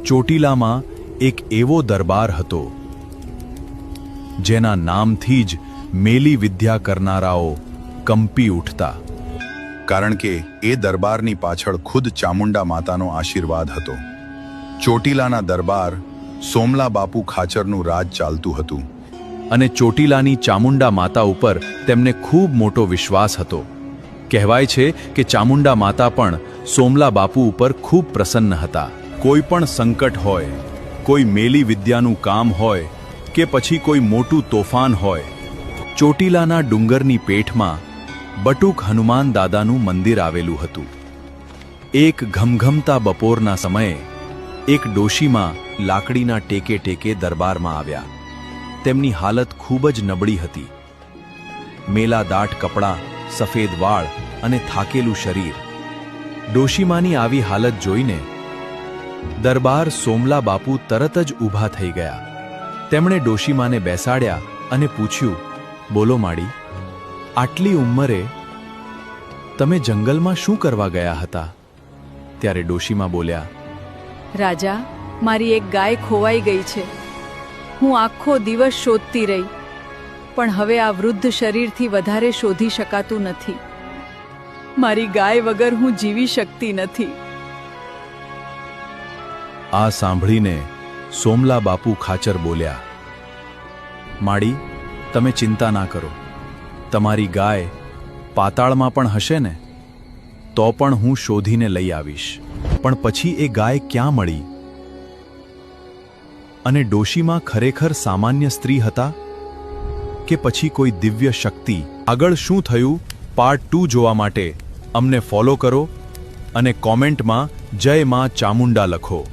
ચોટીલામાં એક એવો દરબાર હતો જેના નામથી જ મેલી વિદ્યા કરનારાઓ કંપી ઉઠતા, કારણ કે એ દરબારની પાછળ ખુદ ચામુંડા માતાનો આશીર્વાદ હતો. ચોટીલાના દરબાર સોમલા બાપુ ખાચરનું રાજ ચાલતું હતું અને ચોટીલાની ચામુંડા માતા ઉપર તેમને ખૂબ મોટો વિશ્વાસ હતો. કહેવાય છે કે ચામુંડા માતા પણ સોમલા બાપુ ઉપર ખૂબ પ્રસન્ન હતા. કોઈ પણ સંકટ હોય, કોઈ મેલી વિદ્યાનું કામ હોય કે પછી કોઈ મોટું તોફાન હોય, ચોટીલાના ડુંગરની પેઠમાં બટુક હનુમાન દાદાનું મંદિર આવેલું હતું. એક ઘમઘમતા બપોરના સમયે એક ડોશીમાં લાકડીના ટેકે ટેકે દરબારમાં આવ્યા. તેમની હાલત ખૂબ જ નબળી હતી. મેલા દાટ કપડાં, સફેદ વાળ અને થાકેલું શરીર. ડોશીમાની આવી હાલત જોઈને દરબાર સોમલા બાપુ તરત જ ઊભા થઈ ગયા. તેમણે ડોશીમાને બેસાડ્યા અને પૂછ્યું, બોલો માડી, આટલી ઉંમરે તમે જંગલમાં શું કરવા ગયા હતા? ત્યારે ડોશીમા બોલ્યા, રાજા, મારી એક ગાય ખોવાઈ ગઈ છે. હું આખો દિવસ શોધતી રહી, પણ હવે આ વૃદ્ધ શરીરથી વધારે શોધી શકાતું નથી. મારી ગાય વગર હું જીવી શકતી નથી. આ સાંભળીને સોમલા બાપુ ખાચર બોલ્યા, માડી, તમે ચિંતા ના કરો. તમારી ગાય પાતાળમાં પણ હશે ને, તો પણ હું શોધીને લઈ આવીશ. પણ પછી એ ગાય ક્યાં મળી? અને ડોશીમાં ખરેખર સામાન્ય સ્ત્રી હતા કે પછી કોઈ દિવ્ય શક્તિ? આગળ શું થયું પાર્ટ 2 જોવા માટે અમને ફોલો કરો અને કોમેન્ટમાં જય માં ચામુંડા લખો.